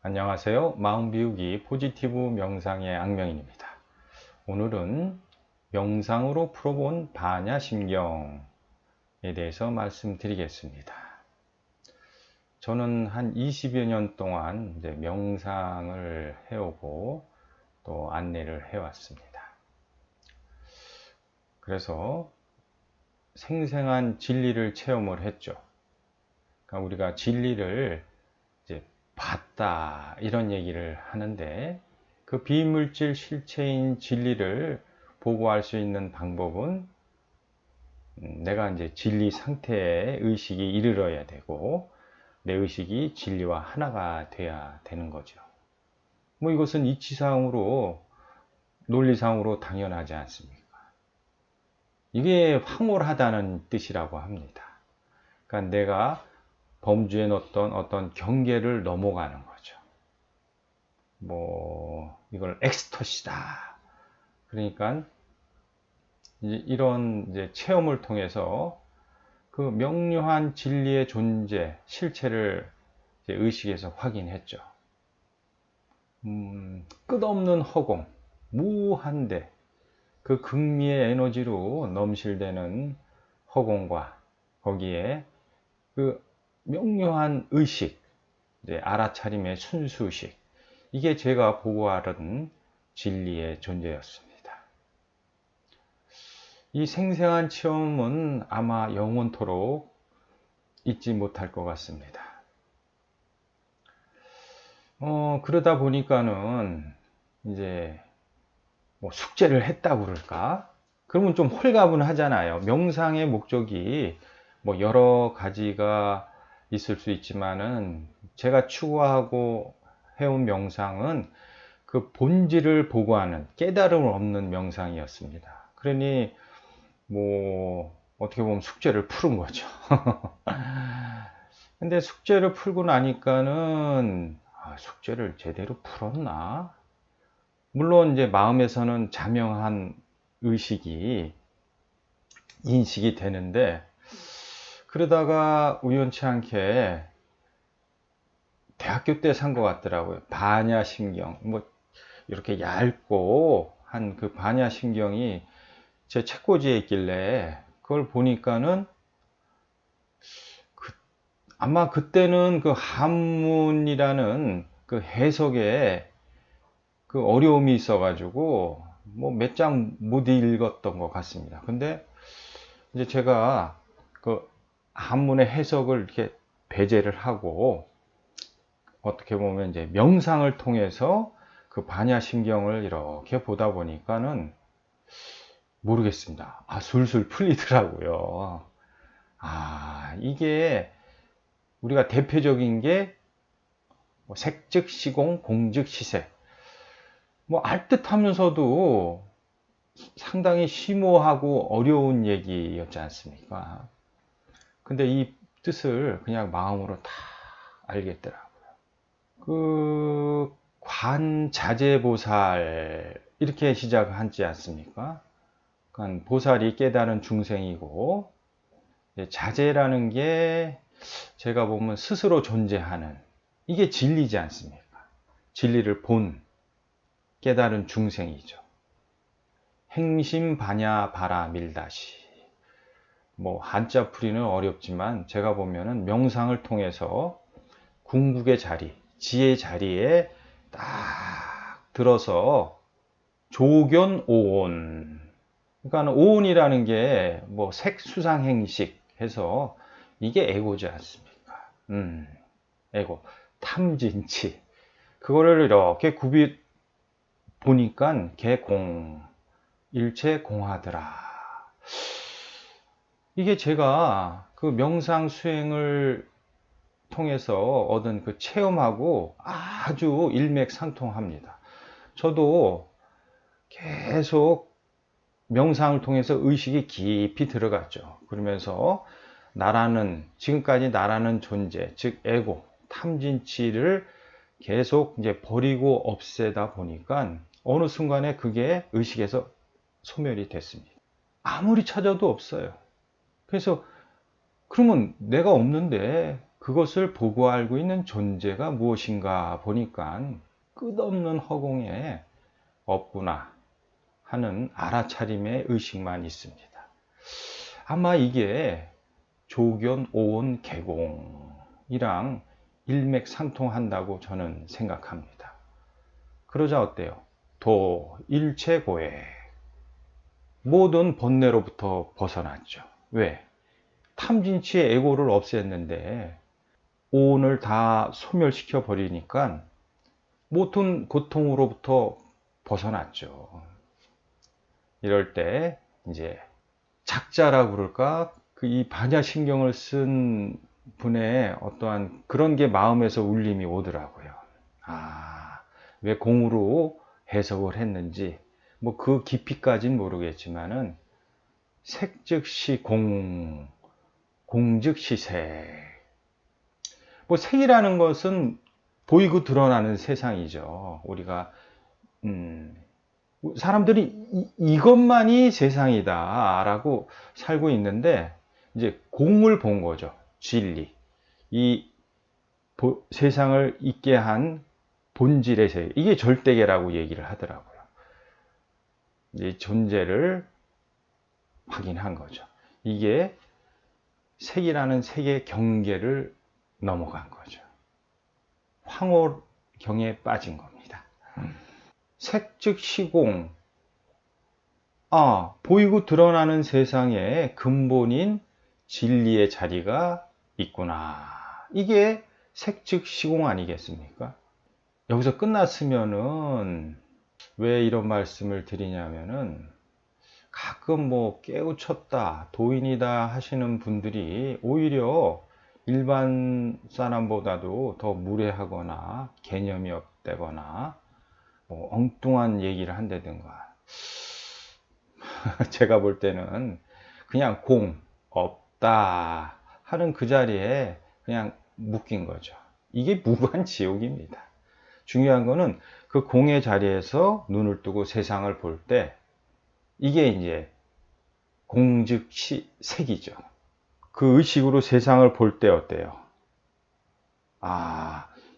안녕하세요. 마음비우기 포지티브 명상의 악명인입니다. 오늘은 명상으로 풀어본 반야심경에 대해서 말씀드리겠습니다. 저는 한 20여 년 동안 명상을 해오고 또 안내를 해왔습니다. 그래서 생생한 진리를 체험을 했죠. 그러니까 우리가 진리를 이제 봤다 이런 얘기를 하는데, 그 비물질 실체인 진리를 보고할 수 있는 방법은 내가 이제 진리 상태에 의식이 이르러야 되고, 내 의식이 진리와 하나가 돼야 되는 거죠. 뭐 이것은 이치상으로, 논리상으로 당연하지 않습니까? 이게 황홀하다는 뜻이라고 합니다. 그러니까 내가 범주에 넣었던 어떤 경계를 넘어가는 거죠. 뭐 이걸 엑스터시다. 그러니까 이런 이제 체험을 통해서 그 명료한 진리의 존재, 실체를 이제 의식에서 확인했죠. 끝없는 허공, 무한대, 그 극미의 에너지로 넘실대는 허공과 거기에 그 명료한 의식, 이제 알아차림의 순수의식, 이게 제가 보고하던 진리의 존재였습니다. 이 생생한 체험은 아마 영원토록 잊지 못할 것 같습니다. 그러다 보니까는 이제 뭐 숙제를 했다고 그럴까? 그러면 좀 홀가분하잖아요. 명상의 목적이 뭐 여러 가지가 있을 수 있지만은, 제가 추구하고 해온 명상은 그 본질을 보고하는 깨달음을 얻는 명상이었습니다. 그러니 뭐 어떻게 보면 숙제를 푸른 거죠. 근데 숙제를 풀고 나니까는 숙제를 제대로 풀었나? 물론 이제 마음에서는 자명한 의식이 인식이 되는데, 그러다가 우연치 않게 대학교 때 산 것 같더라고요. 반야심경, 뭐 이렇게 얇고 한 그 반야심경이 제 책꽂이에 있길래 그걸 보니까는, 아마 그때는 그 한문이라는 그 해석에 그 어려움이 있어가지고 뭐 몇 장 못 읽었던 것 같습니다. 근데 이제 제가 그 한문의 해석을 이렇게 배제를 하고, 어떻게 보면 이제 명상을 통해서 그 반야심경을 이렇게 보다 보니까는 모르겠습니다. 술술 풀리더라고요. 이게 우리가 대표적인 게 뭐 색즉 시공, 공즉 시색. 뭐 알듯하면서도 상당히 심오하고 어려운 얘기였지 않습니까? 근데 이 뜻을 그냥 마음으로 다 알겠더라고요. 그 관자재보살 이렇게 시작하지 않습니까? 그러니까 보살이 깨달은 중생이고, 자재라는 게 제가 보면 스스로 존재하는, 이게 진리지 않습니까? 진리를 본 깨달은 중생이죠. 행심반야 바라 밀다시. 뭐 한자풀이는 어렵지만 제가 보면은 명상을 통해서 궁극의 자리, 지의 자리에 딱 들어서 조견 오온. 그러니까 오온이라는 게 뭐 색수상행식 해서 이게 에고지 않습니까? 에고. 탐진치. 그거를 이렇게 굽이 보니까 개공. 일체 공하더라. 이게 제가 그 명상 수행을 통해서 얻은 그 체험하고 아주 일맥상통합니다. 저도 계속 명상을 통해서 의식이 깊이 들어갔죠. 그러면서 지금까지 나라는 존재, 즉 에고, 탐진치를 계속 이제 버리고 없애다 보니까 어느 순간에 그게 의식에서 소멸이 됐습니다. 아무리 찾아도 없어요. 그래서 그러면 내가 없는데 그것을 보고 알고 있는 존재가 무엇인가 보니까 끝없는 허공에 없구나 하는 알아차림의 의식만 있습니다. 아마 이게 조견 오온 개공이랑 일맥상통한다고 저는 생각합니다. 그러자 어때요? 도 일체고액, 모든 번뇌로부터 벗어났죠. 왜? 탐진치의 에고를 없앴는데 오온을 다 소멸시켜 버리니까 모든 고통으로부터 벗어났죠. 이럴 때 이제 작자라고 그럴까? 이 반야신경을 쓴 분의 어떠한 그런 게 마음에서 울림이 오더라고요. 왜 공으로 해석을 했는지 뭐 그 깊이까지는 모르겠지만은 색 즉시 공, 공 즉시 색. 뭐 색이라는 것은 보이고 드러나는 세상이죠. 우리가 사람들이 이것만이 세상이다라고 살고 있는데 이제 공을 본 거죠. 진리. 이 세상을 있게 한 본질의 세계. 이게 절대계라고 얘기를 하더라고요. 이 존재를 확인한 거죠. 이게 색이라는 색의 경계를 넘어간 거죠. 황홀경에 빠진 겁니다. 색 즉 시공. 보이고 드러나는 세상에 근본인 진리의 자리가 있구나. 이게 색 즉 시공 아니겠습니까? 여기서 끝났으면은 왜 이런 말씀을 드리냐면은 가끔 뭐 깨우쳤다, 도인이다 하시는 분들이 오히려 일반 사람보다도 더 무례하거나 개념이 없다거나 뭐 엉뚱한 얘기를 한다든가 제가 볼 때는 그냥 공, 없다 하는 그 자리에 그냥 묶인 거죠. 이게 무관지옥입니다. 중요한 거는 그 공의 자리에서 눈을 뜨고 세상을 볼 때 이게 이제 공즉 색이죠. 그 의식으로 세상을 볼 때 어때요?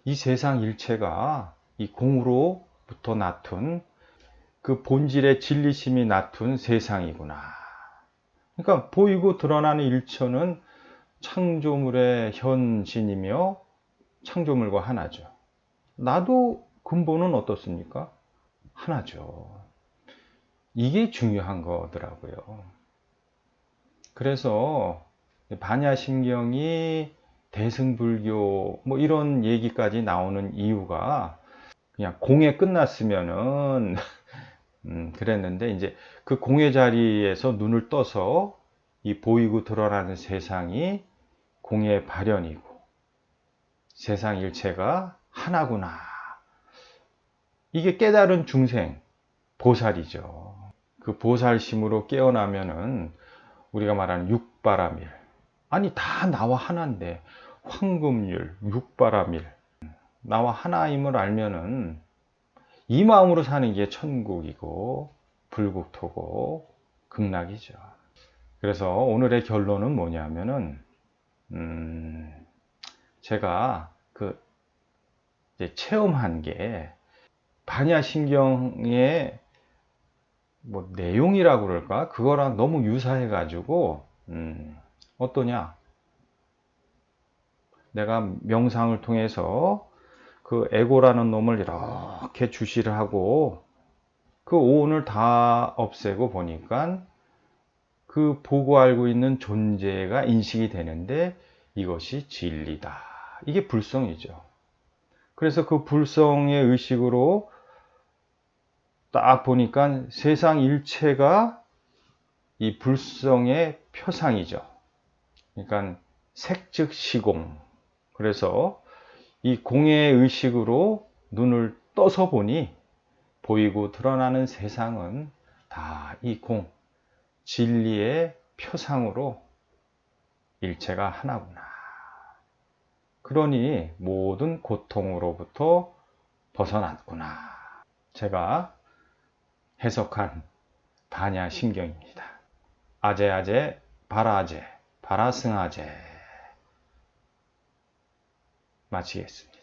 이 세상 일체가 이 공으로부터 낳은 그 본질의 진리심이 낳은 세상이구나. 그러니까 보이고 드러나는 일체는 창조물의 현신이며 창조물과 하나죠. 나도 근본은 어떻습니까? 하나죠. 이게 중요한 거더라고요. 그래서 반야심경이 대승불교 뭐 이런 얘기까지 나오는 이유가 그냥 공에 끝났으면은 그랬는데 이제 그 공의 자리에서 눈을 떠서 이 보이고 드러나는 세상이 공의 발현이고 세상 일체가 하나구나. 이게 깨달은 중생, 보살이죠. 그 보살심으로 깨어나면은 우리가 말하는 육바라밀. 아니, 다 나와 하나인데, 황금률, 육바라밀. 나와 하나임을 알면은 이 마음으로 사는 게 천국이고, 불국토고, 극락이죠. 그래서 오늘의 결론은 뭐냐면은, 제가 이제 체험한 게 반야심경의 뭐 내용이라고 그럴까? 그거랑 너무 유사해 가지고 어떠냐? 내가 명상을 통해서 그 에고라는 놈을 이렇게 주시를 하고 그 오온을 다 없애고 보니까 그 보고 알고 있는 존재가 인식이 되는데 이것이 진리다. 이게 불성이죠. 그래서 그 불성의 의식으로 딱 보니까 세상 일체가 이 불성의 표상이죠. 그러니까 색즉 시공. 그래서 이 공의 의식으로 눈을 떠서 보니 보이고 드러나는 세상은 다 이 공, 진리의 표상으로 일체가 하나구나. 그러니 모든 고통으로부터 벗어났구나. 제가 해석한 반야심경입니다. 아제아제, 바라아제, 바라승아제. 마치겠습니다.